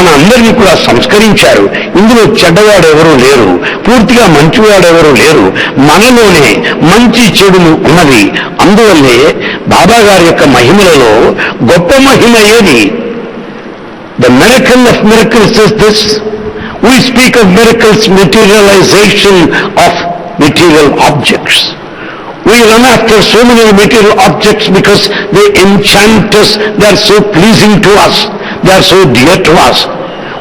మన అందరినీ కూడా సంస్కరించారు. ఇందులో చెడ్డవాడెవరూ లేరు, పూర్తిగా మంచివాడెవరూ లేరు. మనలోనే మంచి చెడులు ఉన్నవి. అందువల్లే బాబా గారి యొక్క మహిమలలో గొప్ప మహిమ ఏది? The miracle of miracles is this. We speak of miracles, materialization of material objects. We run after so many material objects because they enchant us, they are so pleasing to us, they are so dear to us.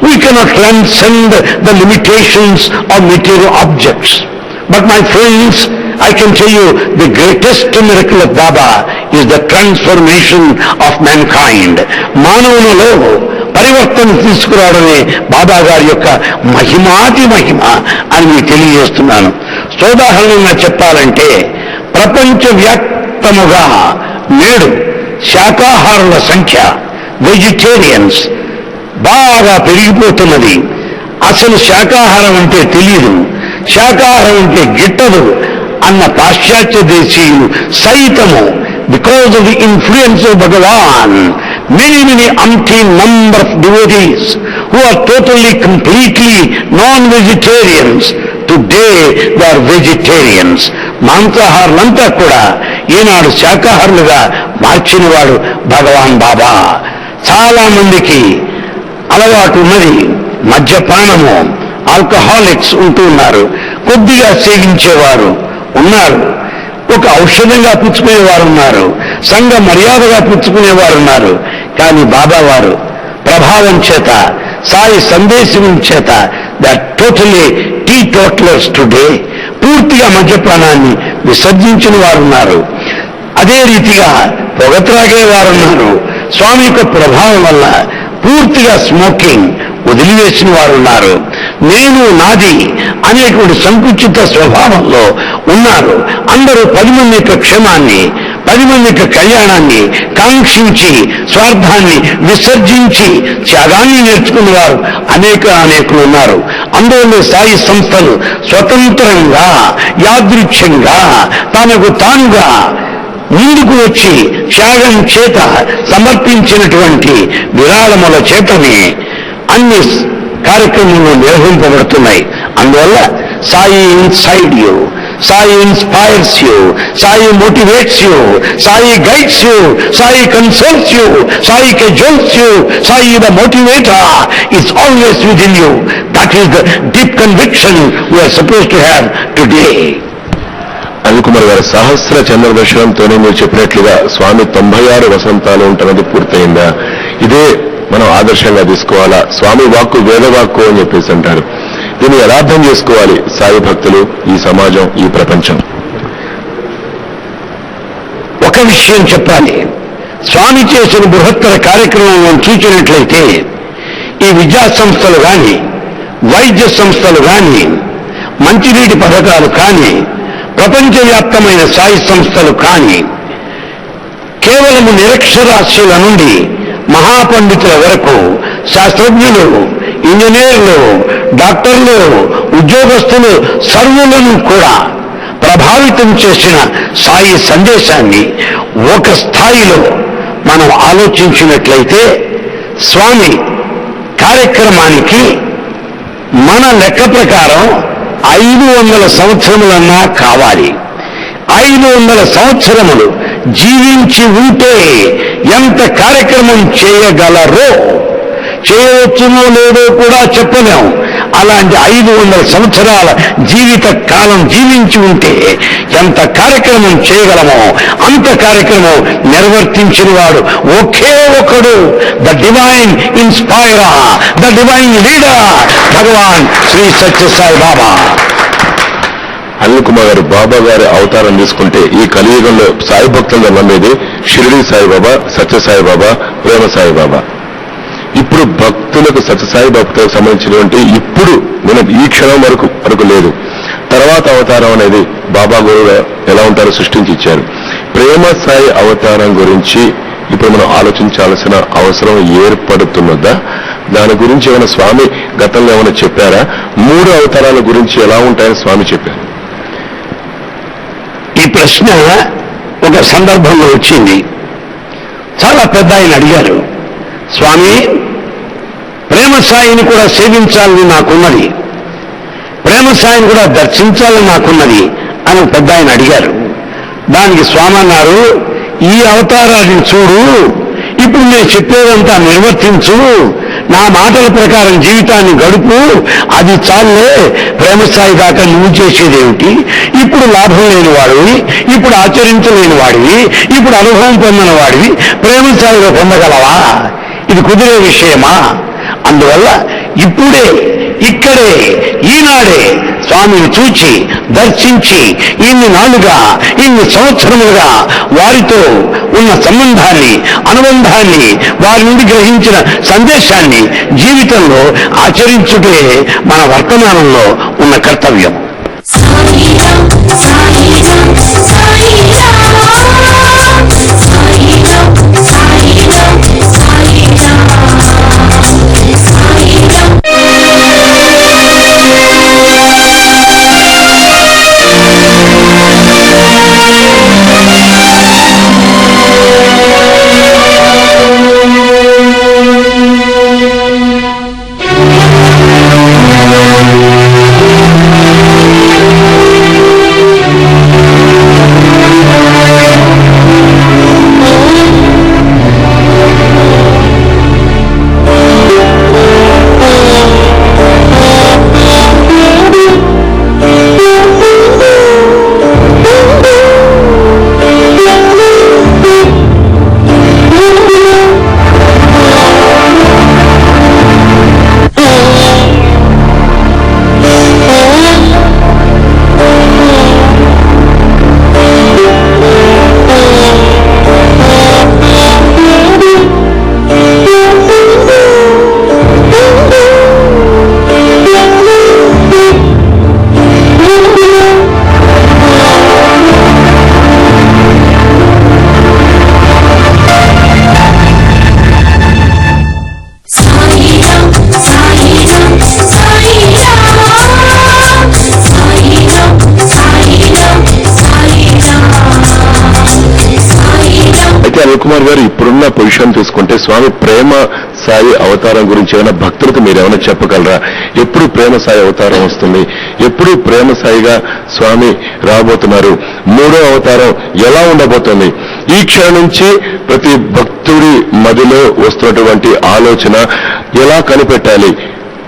We cannot transcend the limitations of material objects. But my friends, I can tell you the greatest miracle of Baba is the transformation of mankind. మానవులలో పరివర్తన తీసుకురావడమే బాబా గారి యొక్క మహిమాతి మహిమ అని మీకు తెలియజేస్తున్నాను. సోదాహరణంగా చెప్పాలంటే ప్రపంచవ్యాప్తముగా నేడు శాకాహారుల సంఖ్య, వెజిటేరియన్స్ బాగా పెరిగిపోతున్నది. అసలు శాకాహారం అంటే తెలియదు, శాకాహారం అంటే గిట్టదు అన్న పాశ్చాత్య దేశీయులు సైతము because of the influence of Bhagavan, many umpteen number of devotees who are totally, completely non-vegetarians, today they are vegetarians. మాంసాహారులంతా కూడా ఈనాడు శాకాహారులుగా మార్చినవాడు భగవాన్ బాబా. చాలా మందికి అలవాటు ఉన్నది మద్యపానము, ఆల్కహాలిక్స్ ఉంటూ ఉన్నారు, కొద్దిగా సేవించేవారు ఉన్నారు, ఒక ఔషధంగా పుచ్చుకునేవారు ఉన్నారు, సంఘ మర్యాదగా పుచ్చుకునేవారు ఉన్నారు. కానీ బాబా వారు ప్రభావం చేత, సాయి సందేశం చేత దట్ టోటలీ టీ టోటలర్స్ టుడే, పూర్తిగా మద్యపానాన్ని విసర్జించిన వారు ఉన్నారు. అదే రీతిగా పొగ త్రాగే వారున్నారు. స్వామి యొక్క ప్రభావం వల్ల పూర్తిగా స్మోకింగ్ వదిలివేసిన వారు ఉన్నారు. నేను నాది అనేటువంటి సంకుచిత స్వభావంలో ఉన్నారు. అందరూ 10 మంది యొక్క క్షేమాన్ని, 10 మంది యొక్క కళ్యాణాన్ని కాంక్షించి స్వార్థాన్ని విసర్జించి త్యాగాన్ని నేర్చుకునేవారు అనేకులు ఉన్నారు. అందువల్ల సాయి సంస్థలు స్వతంత్రంగా, యాదృచ్ఛంగా, తనకు తానుగా ముందుకు వచ్చి త్యాగం చేత సమర్పించినటువంటి విరాళముల చేతనే అన్ని కార్యక్రమాలు నిర్వహింపబడుతున్నాయి. అందువల్ల Sai inside you, Sai inspires you, Sai motivates you, Sai guides you, Sai consoles you, Sai cajoles you, Sai the motivator is always within you. That is the deep conviction we're suppose to have today. Anil Kumar గారు, సహస్ర చంద్రదర్శనంతోనే మీరు చెప్పినట్లుగా స్వామి 96 వసంతాలు ఉంటున్నది పూర్తయిందా? ఇదే మనం ఆదర్శంగా తీసుకోవాలా? స్వామి వాక్కు వేదవాక్కు అని చెప్పేసి అంటారు. దీన్ని ఎలా అర్థం చేసుకోవాలి సాయి భక్తులు, ఈ సమాజం, ఈ ప్రపంచం? ఒక విషయం చెప్పాలి. స్వామి చేసిన బృహత్తర కార్యక్రమం చూచినట్లయితే ఈ విద్యా సంస్థలు కానీ, వైద్య సంస్థలు కానీ, మంచినీటి పథకాలు కానీ, ప్రపంచవ్యాప్తమైన సాయి సంస్థలు కానీ, కేవలము నిరక్షరాస్యుల నుండి మహాపండితుల వరకు, శాస్త్రజ్ఞులు, ఇంజనీర్లు, డాక్టర్లు, ఉద్యోగస్తులు సర్వులను కూడా ప్రభావితం చేసిన సాయి సందేశాన్ని ఒక స్థాయిలో మనం ఆలోచించినట్లయితే స్వామి కార్యక్రమానికి మన లెక్క ప్రకారం 500 సంవత్సరములన్నా కావాలి. 500 సంవత్సరములు జీవించి ఉంటే ఎంత కార్యక్రమం చేయగలరో, చేయవచ్చునో లేదో కూడా చెప్పలేము. అలాంటి 500 సంవత్సరాల జీవిత కాలం జీవించి ఉంటే ఎంత కార్యక్రమం చేయగలమో అంత కార్యక్రమం నిర్వర్తించిన వాడు ఒకే ఒకడు, the divine inspirer, the divine leader, Bhagavan Sri Sathya Sai Baba. Anil Kumar garu, Baba గారి అవతారం తీసుకుంటే ఈ కలియుగంలో సాయి భక్తులుగా నమ్మేది షిరిడి సాయిబాబా, సత్యసాయి బాబా, ప్రేమ సాయిబాబా. ఇప్పుడు భక్తులకు సత్యసాయి భక్తులకు సంబంధించినటువంటి ఇప్పుడు మనం ఈ క్షణం వరకు లేదు. తర్వాత అవతారం అనేది బాబా గురువు ఎలా ఉంటారో సృష్టించి ఇచ్చారు. ప్రేమ సాయి అవతారం గురించి ఇప్పుడు మనం ఆలోచించాల్సిన అవసరం ఏర్పడుతున్నదా? దాని గురించి ఏమైనా స్వామి గతంలో ఏమైనా చెప్పారా? 3 అవతారాల గురించి ఎలా ఉంటాయని స్వామి చెప్పారు. ఈ ప్రశ్న ఒక సందర్భంలో వచ్చింది. చాలా పెద్ద ఆయన అడిగారు, స్వామి ప్రేమ సాయిని కూడా సేవించాలని నాకున్నది, ప్రేమ సాయిని కూడా దర్శించాలని నాకున్నది అని పెద్ద ఆయన అడిగారు. దానికి స్వామి అన్నారు, ఈ అవతారాన్ని చూడు, ఇప్పుడు నేను చెప్పేదంతా నిర్వర్తించు, నా మాటల ప్రకారం జీవితాన్ని గడుపు, అది చాలే. ప్రేమస్థాయి దాకా నువ్వు చేసేదేమిటి? ఇప్పుడు లాభం లేని వాడివి, ఇప్పుడు ఆచరించలేని వాడివి, ఇప్పుడు అనుభవం పొందిన వాడివి ప్రేమస్థాయిలో పొందగలవా? ఇది కుదిరే విషయమా? అందువల్ల ఇప్పుడే, ఇక్కడే, ఈనాడే స్వామిని చూచి దర్శించి ఇన్ని నాలుగా, ఇన్ని సంవత్సరములుగా వారితో ఉన్న సంబంధాన్ని, అనుబంధాన్ని, వారి నుండి గ్రహించిన సందేశాన్ని జీవితంలో ఆచరించుటే మన వర్తమానంలో ఉన్న కర్తవ్యం. కుమార్ గారు, ఇప్పుడున్న పొజిషన్ తీసుకుంటే స్వామి ప్రేమ సాయి అవతారం గురించి ఏమైనా భక్తులకు మీరు ఏమైనా చెప్పగలరా? ఎప్పుడు ప్రేమ సాయి అవతారం వస్తుంది? ఎప్పుడు ప్రేమ సాయిగా స్వామి రాబోతున్నారు? మూడో అవతారం ఎలా ఉండబోతుంది? ఈ క్షణం నుంచి ప్రతి భక్తుడి మదిలో వస్తున్నటువంటి ఆలోచన ఎలా కనిపెట్టాలి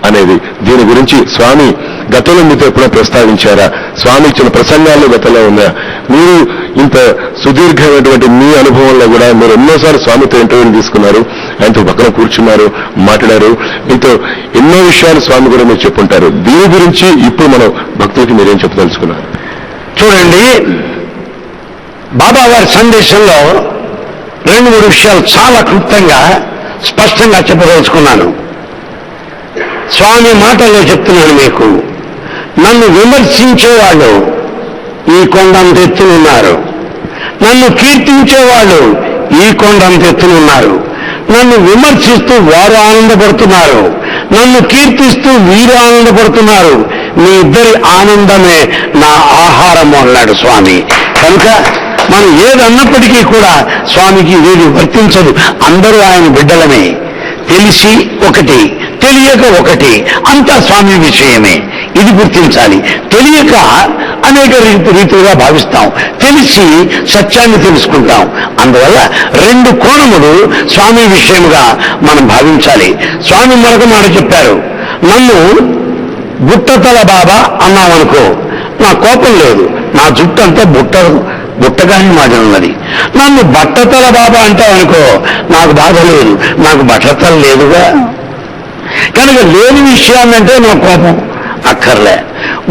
అనేది, దీని గురించి స్వామి గతంలో మీతో ఎప్పుడో ప్రస్తావించారా? స్వామి ఇచ్చిన ప్రసంగాల్లో గతంలో ఉందా? మీరు ఇంత సుదీర్ఘమైనటువంటి మీ అనుభవంలో కూడా మీరు ఎన్నోసార్లు స్వామితో ఇంటర్వ్యూలు తీసుకున్నారు, ఆయనతో పక్కన కూర్చున్నారు, మాట్లాడారు, మీతో ఎన్నో విషయాలు స్వామి కూడా మీరు చెప్పుంటారు. దీని గురించి ఇప్పుడు మనం భక్తులకి మీరేం చెప్పదలుచుకున్నారు? చూడండి, బాబా వారి సందేశంలో 2-3 విషయాలు చాలా క్లుప్తంగా స్పష్టంగా చెప్పదలుచుకున్నాను. స్వామి మాటల్లో చెప్తున్నాను మీకు, నన్ను విమర్శించేవాళ్ళు ఈ కొండంత ఎత్తునున్నారు, నన్ను కీర్తించేవాళ్ళు ఈ కొండంత ఎత్తునున్నారు. నన్ను విమర్శిస్తూ వారు ఆనందపడుతున్నారు, నన్ను కీర్తిస్తూ వీరు ఆనందపడుతున్నారు. మీ ఇద్దరి ఆనందమే నా ఆహారము అన్నాడు స్వామి. కనుక మనం ఏదన్నప్పటికీ కూడా స్వామికి ఏది వర్తించదు. అందరూ ఆయన బిడ్డలమే. తెలిసి ఒకటి, తెలియక ఒకటి, అంతా స్వామి విషయమే. ఇది గుర్తించాలి. తెలియక అనేక రీతులుగా భావిస్తాం, తెలిసి సత్యాన్ని తెలుసుకుంటాం. అందువల్ల 2 కోణములు స్వామి విషయముగా మనం భావించాలి. స్వామి మరొక మాట చెప్పారు, నన్ను బుట్టతల బాబా అన్నామనుకో, నా కోపం లేదు, నా జుట్టు అంతా బుట్టగాని మాటలున్నది. నన్ను బట్టతల బాబా అంటావనుకో, నాకు బాధ లేదు, నాకు బట్టతల లేదుగా. కనుక లేని విషయాన్నంటే నా కోపం అక్కర్లే,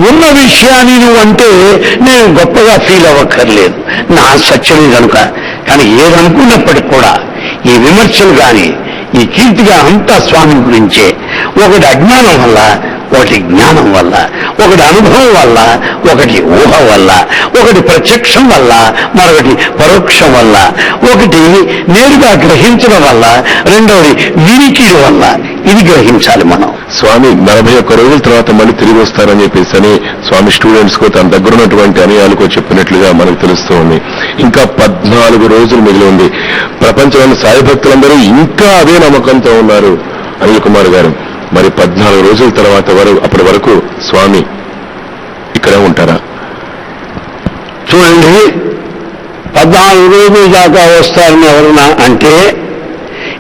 ఉన్న విషయాన్ని నువ్వు అంటే నేను గొప్పగా ఫీల్ అవ్వక్కర్లేదు, నా సత్యమే కనుక. కానీ ఏదనుకున్నప్పటికి కూడా ఈ విమర్శలు కానీ ఈ కీర్తిగా అంతా స్వామి గురించే. ఒకటి అజ్ఞానం వల్ల, ఒకటి జ్ఞానం వల్ల, ఒకటి అనుభవం వల్ల, ఒకటి ఊహ వల్ల, ఒకటి ప్రత్యక్షం వల్ల, మరొకటి పరోక్షం వల్ల, ఒకటి నేరుగా గ్రహించడం వల్ల, రెండవది వినికిడి వల్ల. ఇది గ్రహించాలి మనం. స్వామి 41 రోజుల తర్వాత మళ్ళీ తిరిగి వస్తారని చెప్పేసి అని స్వామి స్టూడెంట్స్ కు తన దగ్గర ఉన్నటువంటి అనుయాలకు చెప్పినట్లుగా మనకు తెలుస్తూ ఉంది. ఇంకా 14 రోజులు మిగిలి ఉంది. ప్రపంచంలోని సాయి భక్తులందరూ ఇంకా అదే నమ్మకంతో ఉన్నారు. అనిల్ కుమార్ గారు, మరి మరి 14 రోజుల తర్వాత అప్పటి వరకు స్వామి ఇక్కడే ఉంటారా? చూడండి, 14 రోజుల దాకా వస్తారని ఎవరన్నా అంటే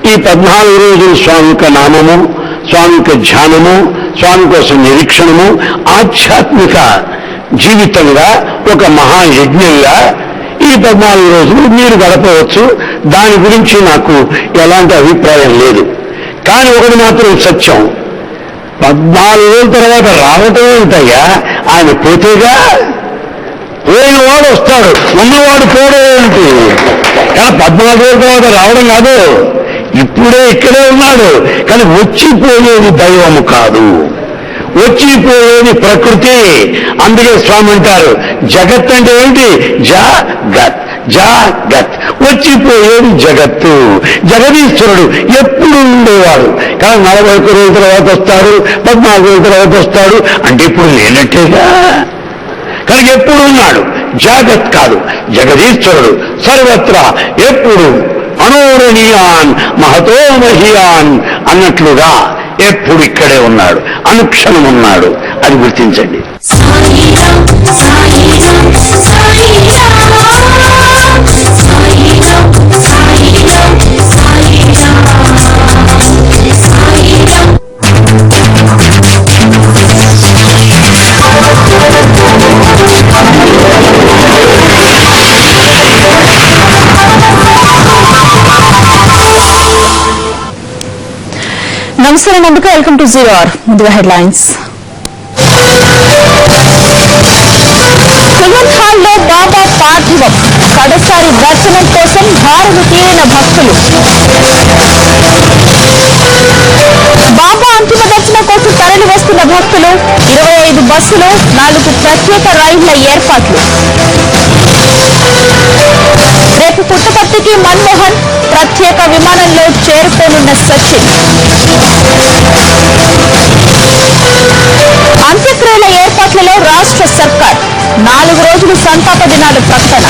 ఈ 14 రోజులు స్వామి యొక్క నామము, స్వామి యొక్క ధ్యానము, స్వామి కోసం నిరీక్షణము ఆధ్యాత్మిక జీవితంగా ఒక మహాయజ్ఞంగా ఈ 14 రోజులు మీరు గడపవచ్చు. దాని గురించి నాకు ఎలాంటి అభిప్రాయం లేదు. కానీ ఒకటి మాత్రం సత్యం, 14 రోజుల తర్వాత రావటం ఏంటయ్యా, ఆయన పోతేగా. పోయినవాడు వస్తాడు, ఉన్నవాడు పోవడం ఏంటి? కానీ 14 రోజుల తర్వాత రావడం కాదు, ఇప్పుడే ఇక్కడే ఉన్నాడు. కానీ వచ్చిపోయేది దైవము కాదు, వచ్చిపోయేది ప్రకృతి. అందుకే స్వామి అంటారు జగత్ అంటే ఏంటి? జగత్, జగత్, వచ్చిపోయేది జగత్తు. జగదీశ్వరుడు ఎప్పుడు ఉండేవాడు. కానీ 41 రోజుల తర్వాత వస్తాడు, 14 రోజుల తర్వాత వస్తాడు అంటే ఇప్పుడు లేనట్టేగా. కానీ ఎప్పుడు ఉన్నాడు, జగత్ కాదు, జగదీశ్వరుడు సర్వత్రా ఎప్పుడు అనోరణీయాన్ మహతో మహియాన్ అన్నట్లుగా ఎప్పుడు ఇక్కడే ఉన్నాడు, అనుక్షణం ఉన్నాడు. అది గుర్తించండి. నమస్తే నందుక, వెల్కమ్ టు 0 అవర్. ముందుగా హెడ్లైన్స్. కుల్వంత్ హాల్లో బాబా పార్థివం కడసారి దర్శనం కోసం భారను తీరిన భక్తులు. బాబా అంతిమ దర్శనం కోసం తరలి వస్తున్న భక్తులు. 25 బస్సులు, 4 ప్రత్యేక రైళ్ల ఏర్పాట్లు. రేపు పుట్టపర్తికి మన్మోహన్, ప్రత్యేక విమానంలో చేరుకోనున్న సచిన్. అంత్యక్రియల ఏర్పాట్లలో రాష్ట్ర సర్కార్ 4 రోజులు సంతాప దినాలు ప్రకటన.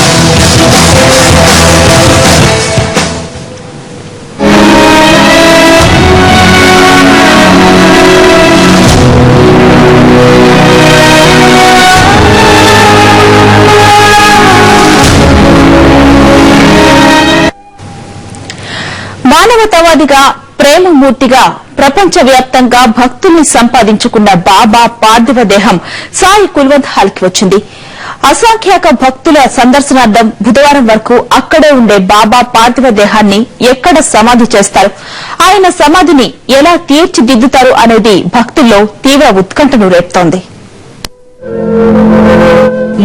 మానవతావాదిగా, ప్రేమమూర్తిగా ప్రపంచవ్యాప్తంగా భక్తుల్ని సంపాదించుకున్న బాబా పార్థివ దేహం సాయి కుల్వంత్ హాల్కి వచ్చింది. అసంఖ్యాక భక్తుల సందర్శనార్థం బుధవారం వరకు అక్కడే ఉండే బాబా పార్థివ దేహాన్ని ఎక్కడ సమాధి చేస్తారు, ఆయన సమాధిని ఎలా తీర్చిదిద్దుతారు అనేది భక్తుల్లో తీవ్ర ఉత్కంఠను రేపుతోంది.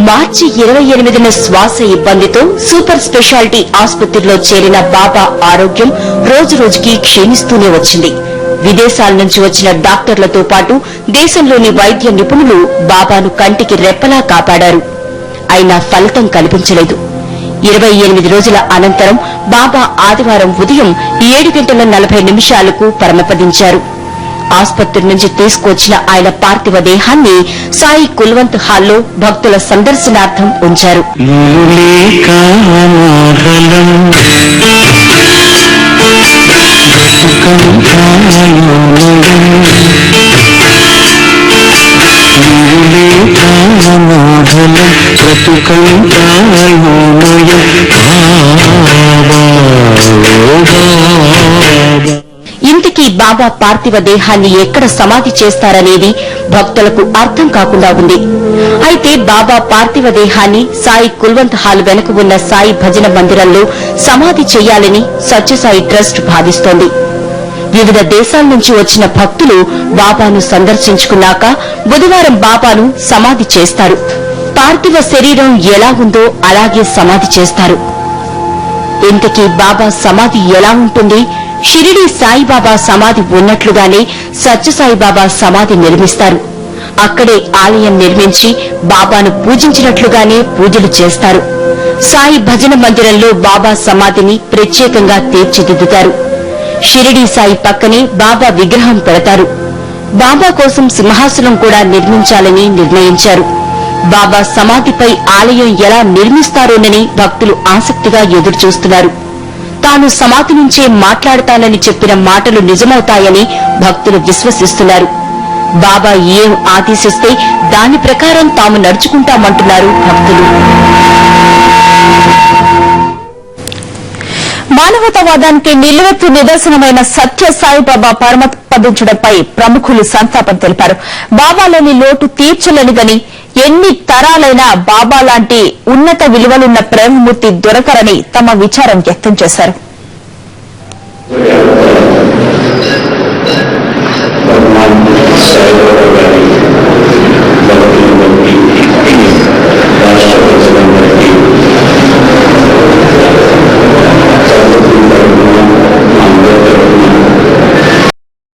మార్చి 28న శ్వాస ఇబ్బందితో సూపర్ స్పెషాలిటీ ఆసుపత్రిలో చేరిన బాబా ఆరోగ్యం రోజురోజుకి క్షీణిస్తూనే వచ్చింది. విదేశాల నుంచి వచ్చిన డాక్టర్లతో పాటు దేశంలోని వైద్య నిపుణులు బాబాను కంటికి రెప్పలా కాపాడారు. అయినా ఫలితం కనిపించలేదు. 28 రోజుల అనంతరం బాబా ఆదివారం ఉదయం 7:40 పరమపదించారు. ఆసుపత్రి నుంచి తీసుకొచ్చిన ఆయన పార్థివ దేహాన్ని సాయి కుల్వంత్ హాల్లో భక్తుల సందర్శనార్థం ఉంచారు. ఇంతకీ బాబా పార్థివ దేహాన్ని ఎక్కడ సమాధి చేస్తారనేది భక్తులకు అర్థం కాకుండా ఉంది. అయితే బాబా పార్థివ దేహాన్ని సాయి కుల్వంత్ హాల్ వెనుక ఉన్న సాయి భజన మందిరంలో సమాధి చేయాలని సత్యసాయి ట్రస్ట్ భావిస్తోంది. వివిధ దేశాల నుంచి వచ్చిన భక్తులు బాబాను సందర్శించుకున్నాక బుధవారం బాబాను సమాధి చేస్తారు. పార్థివ శరీరం ఎలా ఉందో అలాగే సమాధి చేస్తారు. ఇంతకీ బాబా సమాధి ఎలా ఉంటుంది? షిరిడీ సాయిబాబా సమాధి ఉన్నట్లుగానే సత్యసాయిబాబా సమాధి నిర్మిస్తారు. అక్కడే ఆలయం నిర్మించి బాబాను పూజించినట్లుగానే పూజలు చేస్తారు. సాయి భజన మందిరంలో బాబా సమాధిని ప్రత్యేకంగా తీర్చిదిద్దుతారు. షిరిడీ సాయి పక్కనే బాబా విగ్రహం పెడతారు. బాబా కోసం సింహాసనం కూడా నిర్మించాలని నిర్ణయించారు. బాబా సమాధిపై ఆలయం ఎలా నిర్మిస్తారోనని భక్తులు ఆసక్తిగా ఎదురుచూస్తున్నారు. తాను సమాధి నుంచే మాట్లాడతానని చెప్పిన మాటలు నిజమవుతాయని భక్తులు విశ్వసిస్తున్నారు. బాబా ఏం ఆదేశిస్తే దాని ప్రకారం తాము నడుచుకుంటామంటున్నారు భక్తులు. మానవతావాదానికి నిలువెత్తు నిదర్శనమైన సత్య సాయిబాబా పరమపదించడంపై ప్రముఖులు సంతాపం తెలిపారు. బాబాలోని లోటు తీర్చలేనిదని, ఎన్ని తరాలైనా బాబా లాంటి ఉన్నత విలువలున్న ప్రేమమూర్తి దొరకరని తమ విచారం వ్యక్తం చేశారు. భగవాన్ సాయిబాబా